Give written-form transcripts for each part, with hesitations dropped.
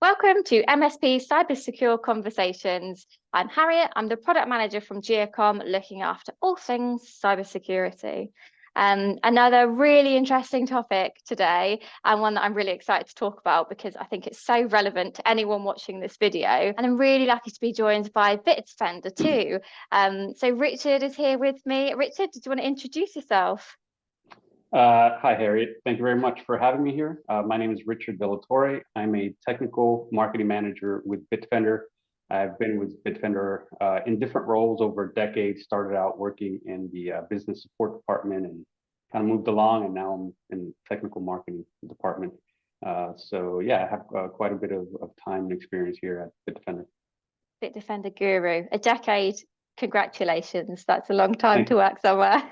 Welcome to MSP Cybersecure Conversations. I'm Harriet. I'm the product manager from Giacom, looking after all things cybersecurity. Another really interesting topic today, and one that I'm really excited to talk about because I think it's so relevant to anyone watching this video. And I'm really lucky to be joined by Bitdefender too. So Richard is here with me. Richard, did you want to introduce yourself? Hi, Harriet. Thank you very much for having me here. My name is Richard Villatore. I'm a technical marketing manager with Bitdefender. I've been with Bitdefender in different roles over a decade. Started out working in the business support department and kind of moved along, and now I'm in the technical marketing department. So yeah, I have quite a bit of time and experience here at Bitdefender. Bitdefender guru, a decade. Congratulations. That's a long time to work somewhere.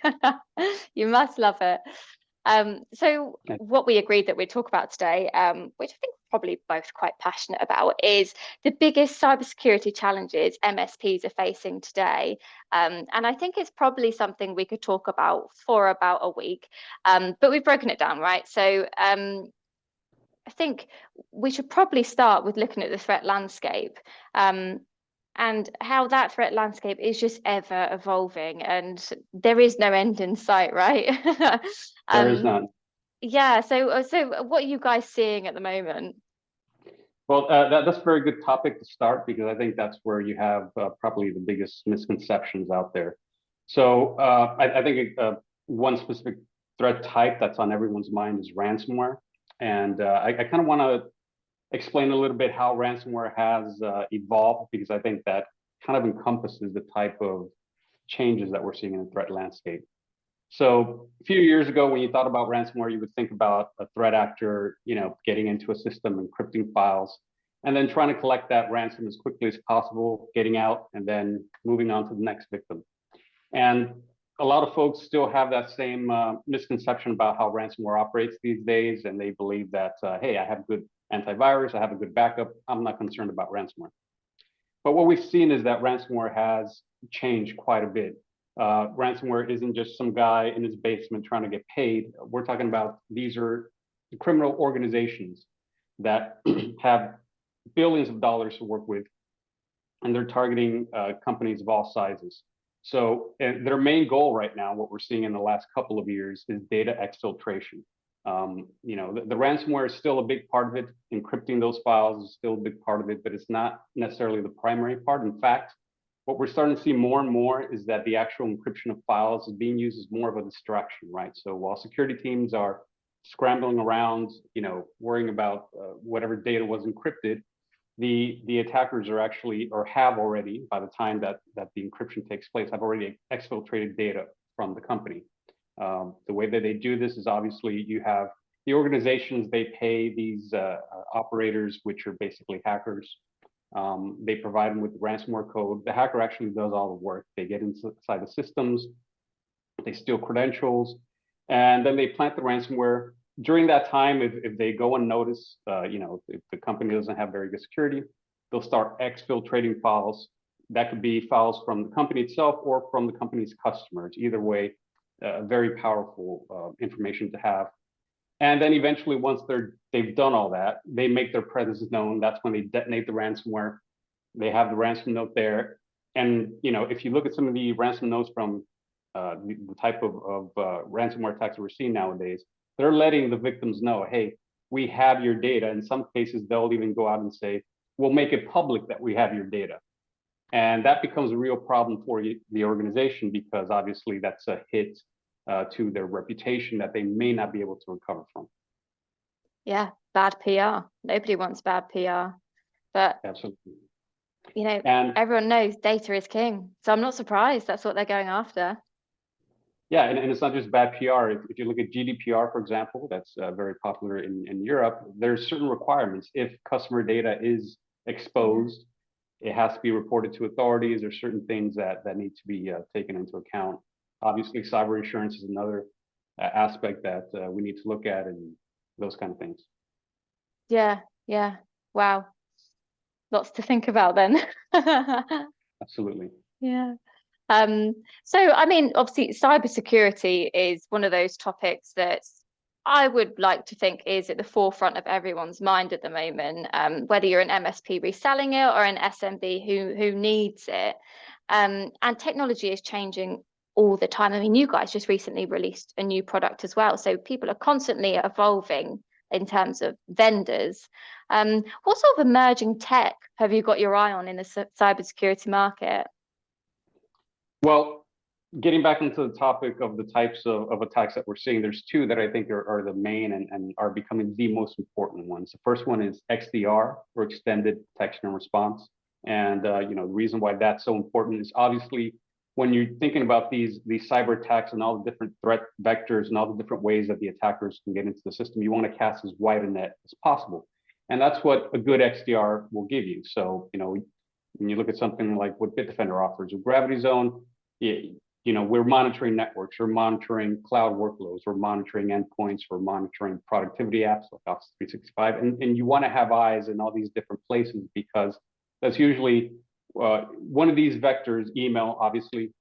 You must love it. So what we agreed that we'd talk about today, which I think we're probably both quite passionate about, is the biggest cybersecurity challenges MSPs are facing today. And I think it's probably something we could talk about for about a week, but we've broken it down, right? So I think we should probably start with looking at the threat landscape. And how that threat landscape is just ever evolving, and there is no end in sight, right? There is none. Yeah. So what are you guys seeing at the moment? Well, that's a very good topic to start because I think that's where you have probably the biggest misconceptions out there. So I think one specific threat type that's on everyone's mind is ransomware, and I kind of want to explain a little bit how ransomware has evolved, because I think that kind of encompasses the type of changes that we're seeing in the threat landscape. So a few years ago, when you thought about ransomware, you would think about a threat actor, getting into a system, encrypting files, and then trying to collect that ransom as quickly as possible, getting out, and then moving on to the next victim. And a lot of folks still have that same misconception about how ransomware operates these days, and they believe that, hey, I have good antivirus, I have a good backup, I'm not concerned about ransomware. But what we've seen is that ransomware has changed quite a bit. Ransomware isn't just some guy in his basement trying to get paid. We're talking about these are criminal organizations that have billions of dollars to work with, and they're targeting companies of all sizes. So their main goal right now, what we're seeing in the last couple of years, is data exfiltration. The ransomware is still a big part of it. Encrypting those files is still a big part of it, but it's not necessarily the primary part. In fact, what we're starting to see more and more is that the actual encryption of files is being used as more of a distraction, right? So while security teams are scrambling around, worrying about whatever data was encrypted, the attackers are actually, or have already, by the time that the encryption takes place, have already exfiltrated data from the company. The way that they do this is obviously you have the organizations, they pay these operators, which are basically hackers. They provide them with the ransomware code. The hacker actually does all the work. They get inside the systems, they steal credentials, and then they plant the ransomware. During that time, if they go unnoticed, if the company doesn't have very good security, they'll start exfiltrating files. That could be files from the company itself or from the company's customers. Either way, very powerful information to have. And then eventually, once they've done all that, they make their presence known. That's when they detonate the ransomware. They have the ransom note there. And if you look at some of the ransom notes from the type of ransomware attacks that we're seeing nowadays, they're letting the victims know, hey, we have your data. In some cases, they'll even go out and say, we'll make it public that we have your data. And that becomes a real problem for the organization, because obviously that's a hit to their reputation that they may not be able to recover from. Yeah, bad PR. Nobody wants bad PR. But absolutely, and everyone knows data is king. So I'm not surprised that's what they're going after. Yeah, and it's not just bad PR. If you look at GDPR, for example, that's very popular in Europe, there's certain requirements. If customer data is exposed, it has to be reported to authorities. There's certain things that need to be taken into account. Obviously, cyber insurance is another aspect that we need to look at, and those kind of things. Yeah. Wow. Lots to think about then. Absolutely. Yeah. So, I mean, obviously, cybersecurity is one of those topics that I would like to think is at the forefront of everyone's mind at the moment, whether you're an MSP reselling it or an SMB who needs it. And technology is changing all the time. I mean, you guys just recently released a new product as well. So people are constantly evolving in terms of vendors. What sort of emerging tech have you got your eye on in the cybersecurity market? Well, getting back into the topic of the types of attacks that we're seeing, there's two that I think are the main and are becoming the most important ones. The first one is XDR, or extended detection and response. And the reason why that's so important is obviously when you're thinking about these cyber attacks and all the different threat vectors and all the different ways that the attackers can get into the system, you want to cast as wide a net as possible. And that's what a good XDR will give you. So, when you look at something like what Bitdefender offers with Gravity Zone, we're monitoring networks, we're monitoring cloud workloads, we're monitoring endpoints, we're monitoring productivity apps like Office 365, and you want to have eyes in all these different places because that's usually one of these vectors. Email, obviously,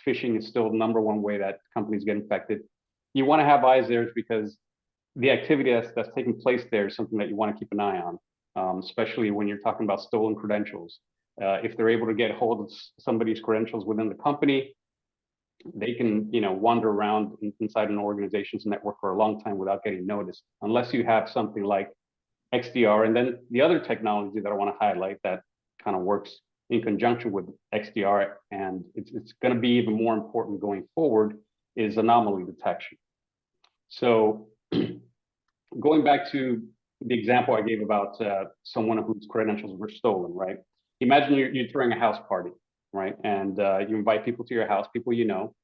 phishing is still the #1 way that companies get infected. You want to have eyes there because the activity that's taking place there is something that you want to keep an eye on, especially when you're talking about stolen credentials. If they're able to get hold of somebody's credentials within the company, they can, wander around inside an organization's network for a long time without getting noticed, unless you have something like XDR. And then the other technology that I want to highlight that kind of works in conjunction with XDR, and it's going to be even more important going forward, is anomaly detection. So going back to the example I gave about someone whose credentials were stolen, right? Imagine you're throwing a house party, right? And you invite people to your house, people you know,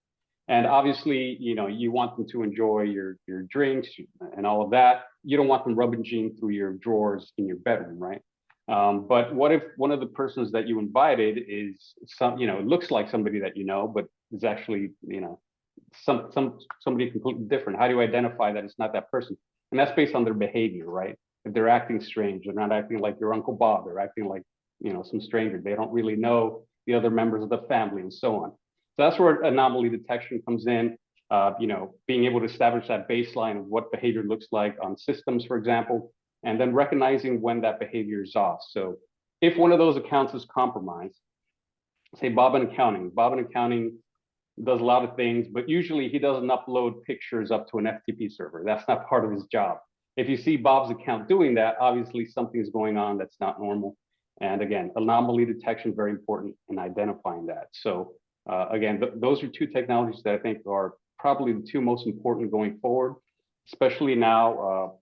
and obviously, you want them to enjoy your drinks and all of that. You don't want them rummaging through your drawers in your bedroom, right? But what if one of the persons that you invited is it looks like somebody that you know, but is actually, somebody completely different? How do you identify that it's not that person? And that's based on their behavior, right? If they're acting strange, they're not acting like your Uncle Bob, they're acting like, some stranger. They don't really know the other members of the family and so on. So that's where anomaly detection comes in, being able to establish that baseline of what behavior looks like on systems, for example, and then recognizing when that behavior is off. So if one of those accounts is compromised, say Bob in accounting does a lot of things, but usually he doesn't upload pictures up to an FTP server. That's not part of his job. If you see Bob's account doing that, obviously something's going on that's not normal. And again, anomaly detection is very important in identifying that. So again, those are two technologies that I think are probably the two most important going forward, especially now.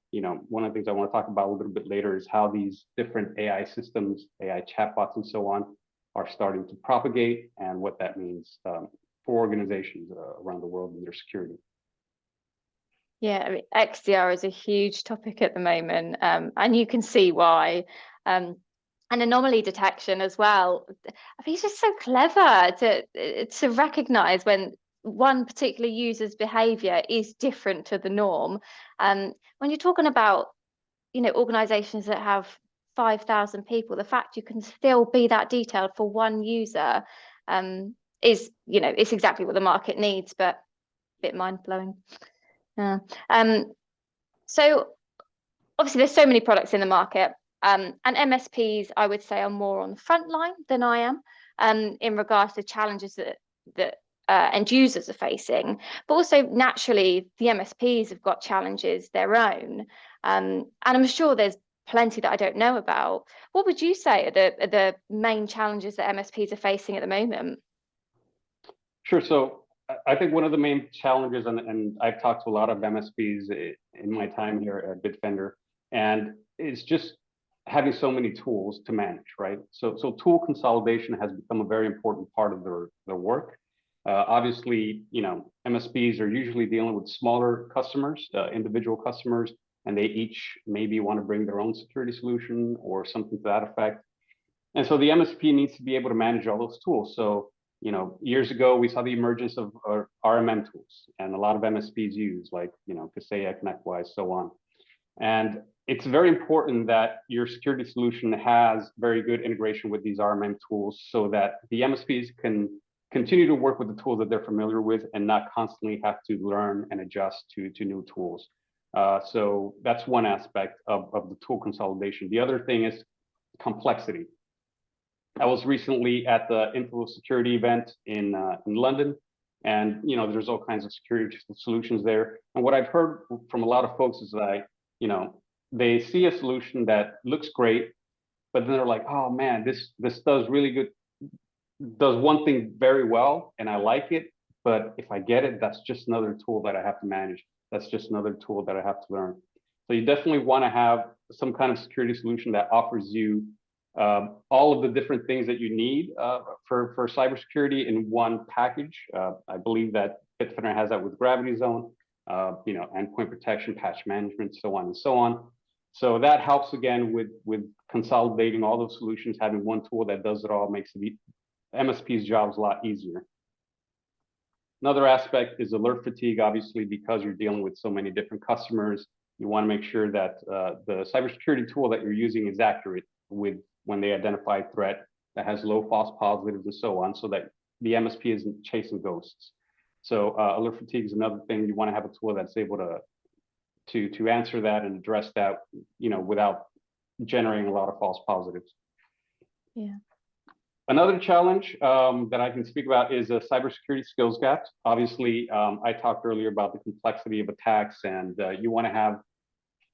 One of the things I want to talk about a little bit later is how these different AI systems, AI chatbots and so on, are starting to propagate and what that means for organizations around the world and their security. Yeah, I mean, XDR is a huge topic at the moment, and you can see why. And anomaly detection as well. I think it's just so clever to recognize when one particular user's behavior is different to the norm. When you're talking about, organizations that have 5,000 people, the fact you can still be that detailed for one user is, it's exactly what the market needs, but a bit mind-blowing. Yeah. So obviously there's so many products in the market. And MSPs, I would say, are more on the front line than I am in regards to challenges that end users are facing. But also, naturally, the MSPs have got challenges their own. And I'm sure there's plenty that I don't know about. What would you say are the main challenges that MSPs are facing at the moment? Sure. So I think one of the main challenges, and I've talked to a lot of MSPs in my time here at Bitdefender, and it's just having so many tools to manage, right? So tool consolidation has become a very important part of their work. Obviously, MSPs are usually dealing with smaller customers, individual customers, and they each maybe want to bring their own security solution or something to that effect. And so the MSP needs to be able to manage all those tools. So, years ago, we saw the emergence of RMM tools, and a lot of MSPs use, like, Kaseya, ConnectWise, so on. And it's very important that your security solution has very good integration with these RMM tools so that the MSPs can continue to work with the tools that they're familiar with and not constantly have to learn and adjust to new tools. So that's one aspect of the tool consolidation. The other thing is complexity. I was recently at the Info Security event in London, and there's all kinds of security solutions there. And what I've heard from a lot of folks is that they see a solution that looks great, but then they're like, oh man, this does really good, does one thing very well, and I like it, but if I get it, that's just another tool that I have to manage. That's just another tool that I have to learn. So you definitely want to have some kind of security solution that offers you all of the different things that you need for cybersecurity in one package. I believe that Bitdefender has that with Gravity Zone, endpoint protection, patch management, so on and so on. So that helps again with consolidating all those solutions, having one tool that does it all, makes the MSP's jobs a lot easier. Another aspect is alert fatigue, obviously, because you're dealing with so many different customers. You want to make sure that the cybersecurity tool that you're using is accurate with when they identify a threat that has low false positives and so on, so that the MSP isn't chasing ghosts. So alert fatigue is another thing. You want to have a tool that's able to answer that and address that, without generating a lot of false positives. Yeah. Another challenge that I can speak about is a cybersecurity skills gap. Obviously, I talked earlier about the complexity of attacks, and you want to have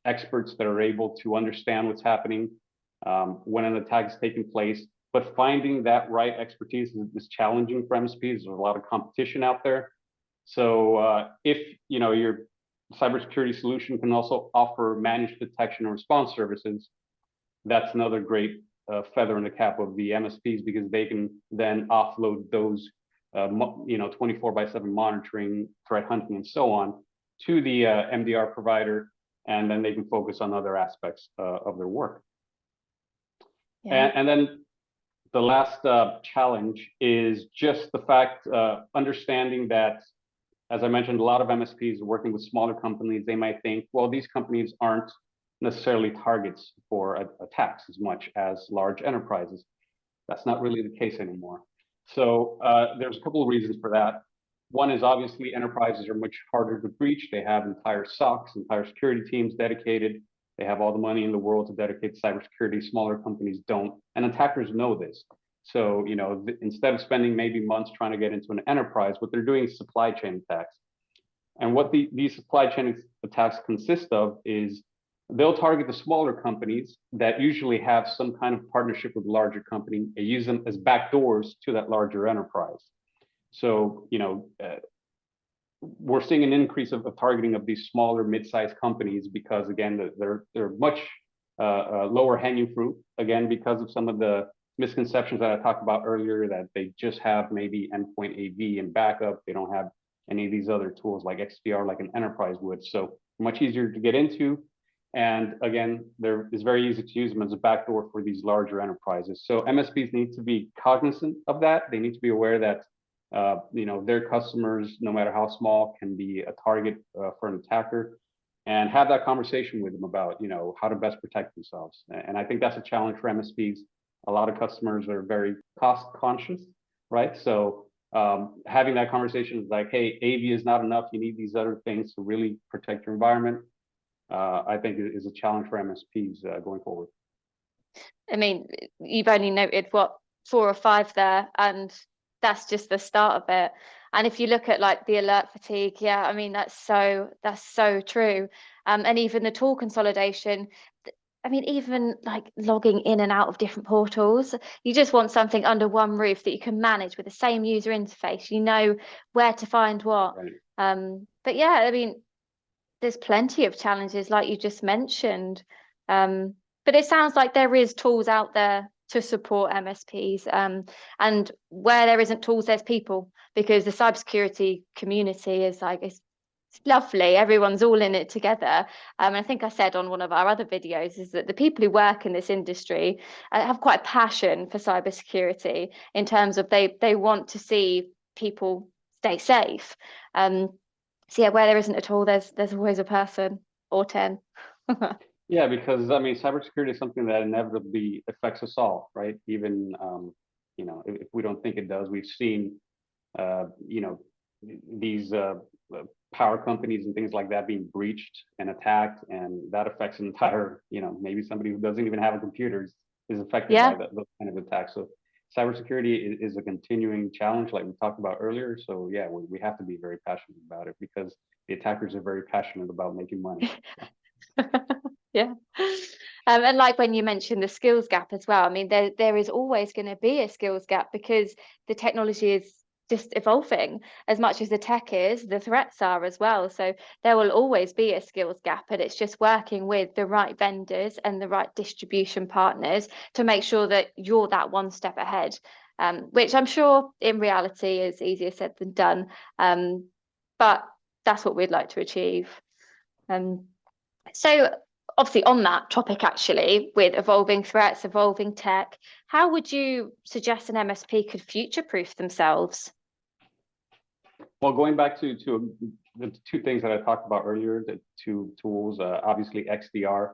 experts that are able to understand what's happening when an attack is taking place. But finding that right expertise is challenging for MSPs. There's a lot of competition out there. So if your cybersecurity solution can also offer managed detection and response services, that's another great feather in the cap of the MSPs, because they can then offload those 24/7 monitoring, threat hunting, and so on to the MDR provider, and then they can focus on other aspects of their work. Yeah. And then the last challenge is just the fact, understanding that, as I mentioned, a lot of MSPs are working with smaller companies. They might think, well, these companies aren't necessarily targets for attacks as much as large enterprises. That's not really the case anymore. So there's a couple of reasons for that. One is obviously enterprises are much harder to breach. They have entire SOCs, entire security teams dedicated. They have all the money in the world to dedicate to cybersecurity. Smaller companies don't, and attackers know this. So instead of spending maybe months trying to get into an enterprise, what they're doing is supply chain attacks. And what these supply chain attacks consist of is they'll target the smaller companies that usually have some kind of partnership with a larger company and use them as backdoors to that larger enterprise. So, we're seeing an increase of targeting of these smaller mid-sized companies because, again, they're much lower hanging fruit, again, because of some of the misconceptions that I talked about earlier, that they just have maybe endpoint AV and backup. They don't have any of these other tools like XDR like an enterprise would. So much easier to get into. And again, it's very easy to use them as a backdoor for these larger enterprises. So MSPs need to be cognizant of that. They need to be aware that their customers, no matter how small, can be a target for an attacker, and have that conversation with them about how to best protect themselves. And I think that's a challenge for MSPs. A lot of customers are very cost conscious, right? So having that conversation is like, hey, AV is not enough. You need these other things to really protect your environment. I think it is a challenge for MSPs going forward. I mean, you've only noted what 4 or 5 there, and that's just the start of it. And if you look at like the alert fatigue, yeah, I mean that's so true. And even the tool consolidation. I mean, even like logging in and out of different portals, you just want something under one roof that you can manage with the same user interface. You know where to find what. Right. But yeah, I mean, there's plenty of challenges like you just mentioned. But it sounds like there is tools out there to support MSPs. And where there isn't tools, there's people, because the cybersecurity community is like, it's lovely. Everyone's all in it together. I think I said on one of our other videos is that the people who work in this industry have quite a passion for cybersecurity in terms of they want to see people stay safe. So yeah, where there isn't a tool, there's always a person or 10. Yeah, because I mean, cybersecurity is something that inevitably affects us all, right? Even if we don't think it does, we've seen these power companies and things like that being breached and attacked, and that affects an entire, maybe somebody who doesn't even have a computer is affected by those kind of attacks. So cybersecurity is a continuing challenge, like we talked about earlier. So yeah, we have to be very passionate about it because the attackers are very passionate about making money. Yeah. And like when you mentioned the skills gap as well, I mean, there is always going to be a skills gap because the technology is just evolving. As much as the tech is, the threats are as well. So there will always be a skills gap, and it's just working with the right vendors and the right distribution partners to make sure that you're that one step ahead, which I'm sure in reality is easier said than done. But that's what we'd like to achieve. So obviously on that topic, actually, with evolving threats, evolving tech, how would you suggest an MSP could future-proof themselves? Well, going back to the two things that I talked about earlier, the two tools, obviously XDR,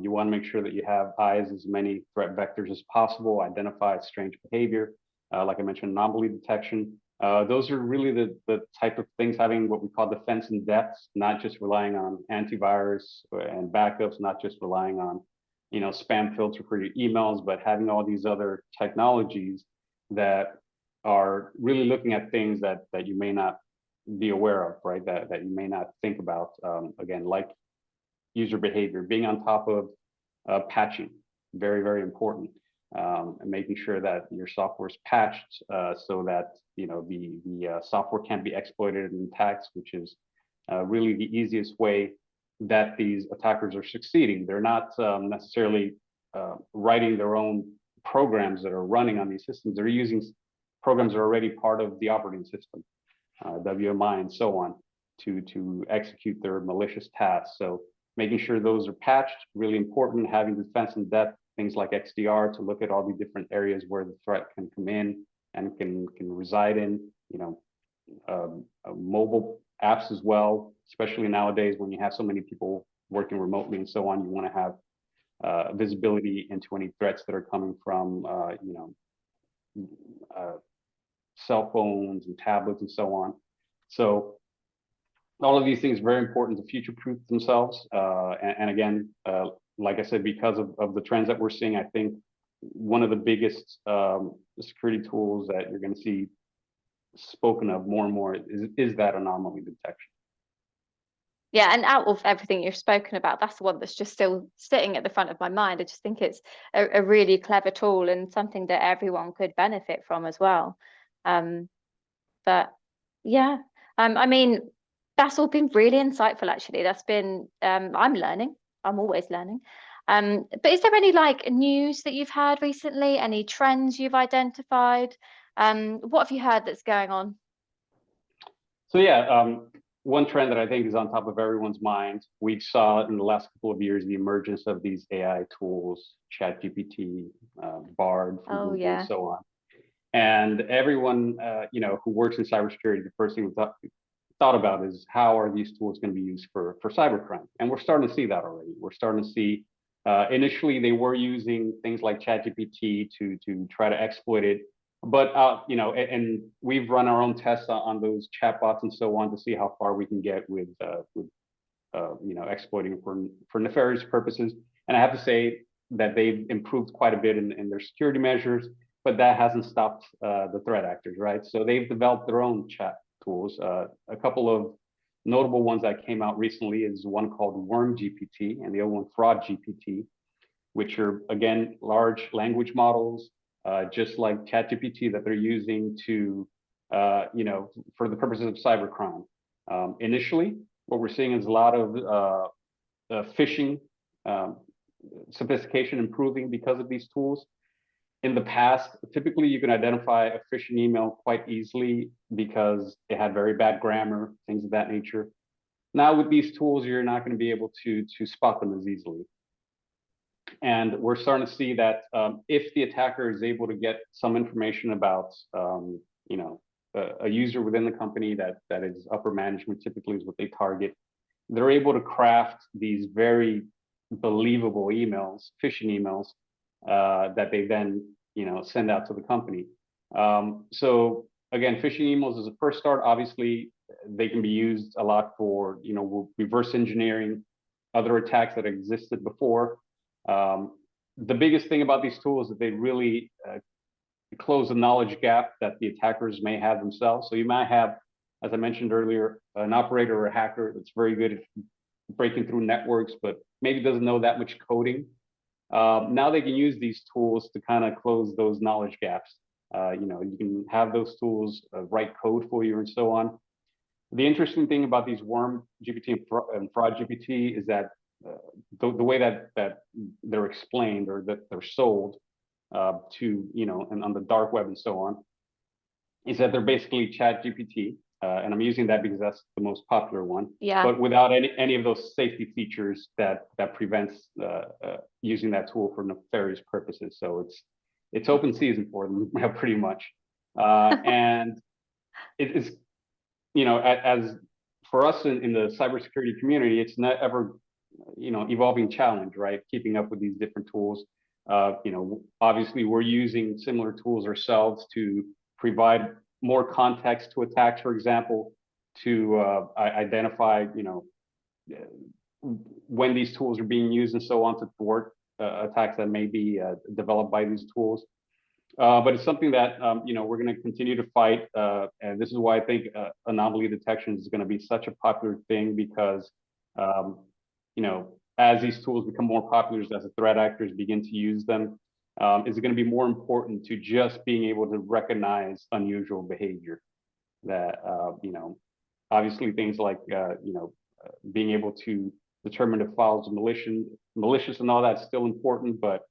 you want to make sure that you have eyes as many threat vectors as possible, identify strange behavior, like I mentioned, anomaly detection. Those are really the type of things, having what we call defense in depth, not just relying on antivirus and backups, not just relying on, spam filter for your emails, but having all these other technologies that are really looking at things that you may not be aware of, right? That you may not think about. Again, like user behavior, being on top of patching, very, very important. And making sure that your software is patched so that the software can't be exploited in attacks, which is really the easiest way that these attackers are succeeding. They're not necessarily writing their own programs that are running on these systems. They're using programs that are already part of the operating system, WMI and so on, to execute their malicious tasks. So making sure those are patched, really important. Having defense in depth, things like XDR to look at all the different areas where the threat can come in and can reside in, mobile apps as well, especially nowadays when you have so many people working remotely and so on. You want to have visibility into any threats that are coming from, cell phones and tablets and so on. So all of these things are very important to future-proof themselves. And again, like I said, because of the trends that we're seeing, I think one of the biggest security tools that you're going to see spoken of more and more is that anomaly detection. Yeah, and out of everything you've spoken about, that's the one that's just still sitting at the front of my mind. I just think it's a really clever tool and something that everyone could benefit from as well. But yeah, I mean, that's all been really insightful, actually. That's been, I'm learning. I'm always learning. But is there any like news that you've had recently? Any trends you've identified? What have you heard that's going on? So yeah, one trend that I think is on top of everyone's mind, we saw in the last couple of years the emergence of these AI tools, ChatGPT, Bard from Google, Yeah. and so on. And everyone, who works in cybersecurity, the first thing we thought about is how are these tools going to be used for cybercrime? And we're starting to see that already. We're starting to see, initially they were using things like ChatGPT to try to exploit it. But, and we've run our own tests on those chatbots and so on to see how far we can get with exploiting for nefarious purposes. And I have to say that they've improved quite a bit in their security measures, but that hasn't stopped the threat actors, right? So they've developed their own chat tools. A couple of notable ones that came out recently is one called Worm GPT and the other one Fraud GPT, which are, again, large language models, just like ChatGPT that they're using to, for the purposes of cybercrime. Initially, what we're seeing is a lot of phishing, sophistication improving because of these tools. In the past, typically you can identify a phishing email quite easily because it had very bad grammar, things of that nature. Now with these tools, you're not going to be able to spot them as easily. And we're starting to see that if the attacker is able to get some information about, a user within the company that is upper management, typically is what they target, they're able to craft these very believable emails, phishing emails, that they then send out to the company. So again, phishing emails is a first start. Obviously, they can be used a lot for, reverse engineering other attacks that existed before. The biggest thing about these tools is that they really close the knowledge gap that the attackers may have themselves. So you might have, as I mentioned earlier, an operator or a hacker that's very good at breaking through networks, but maybe doesn't know that much coding. Now they can use these tools to kind of close those knowledge gaps. You can have those tools write code for you and so on. The interesting thing about these worm GPT and fraud GPT is that the way that they're explained, or that they're sold to, and on the dark web and so on, is that they're basically Chat GPT. And I'm using that because that's the most popular one. Yeah. But without any of those safety features that prevents using that tool for nefarious purposes. So it's open season for them, pretty much. And it is, as for us in the cybersecurity community, it's not ever, evolving challenge, right? Keeping up with these different tools. Obviously we're using similar tools ourselves to provide more context to attacks, for example, to identify, when these tools are being used and so on, to thwart attacks that may be developed by these tools. But it's something that, we're going to continue to fight. And this is why I think anomaly detection is going to be such a popular thing, because, as these tools become more popular, as the threat actors begin to use them, is it going to be more important to just being able to recognize unusual behavior? That, obviously things like, being able to determine if files are malicious and all that's still important, but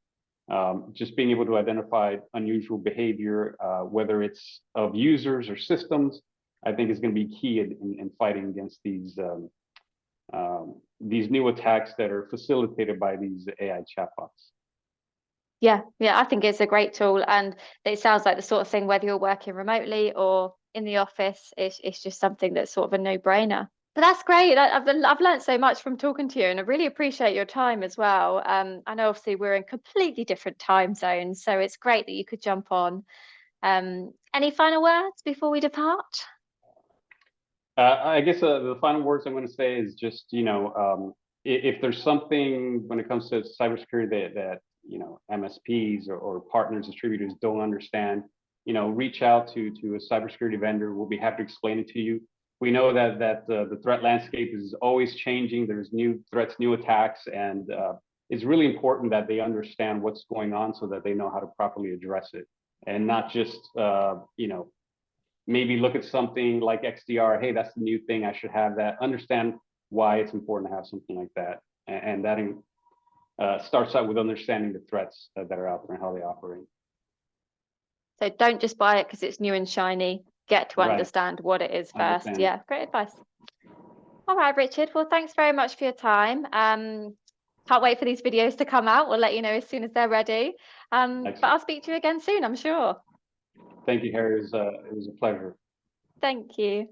just being able to identify unusual behavior, whether it's of users or systems, I think is going to be key in fighting against these new attacks that are facilitated by these AI chatbots. Yeah, I think it's a great tool, and it sounds like the sort of thing, whether you're working remotely or in the office, it's just something that's sort of a no-brainer. But that's great. I've learned so much from talking to you, and I really appreciate your time as well. I know obviously we're in completely different time zones, so it's great that you could jump on. Any final words before we depart? I guess the final words I'm going to say is just, if there's something when it comes to cybersecurity that MSPs or partners, distributors don't understand, reach out to a cybersecurity vendor. We'll be happy to explain it to you. We know that the threat landscape is always changing. There's new threats, new attacks, and it's really important that they understand what's going on so that they know how to properly address it, and not just maybe look at something like XDR. Hey, that's the new thing, I should have that. Understand why it's important to have something like that, and that starts out with understanding the threats that are out there and how they operate. So don't just buy it because it's new and shiny. Get to understand what it is first. Yeah, great advice. All right, Richard. Well, thanks very much for your time. Can't wait for these videos to come out. We'll let you know as soon as they're ready. But I'll speak to you again soon, I'm sure. Thank you, Harry. It was a pleasure. Thank you.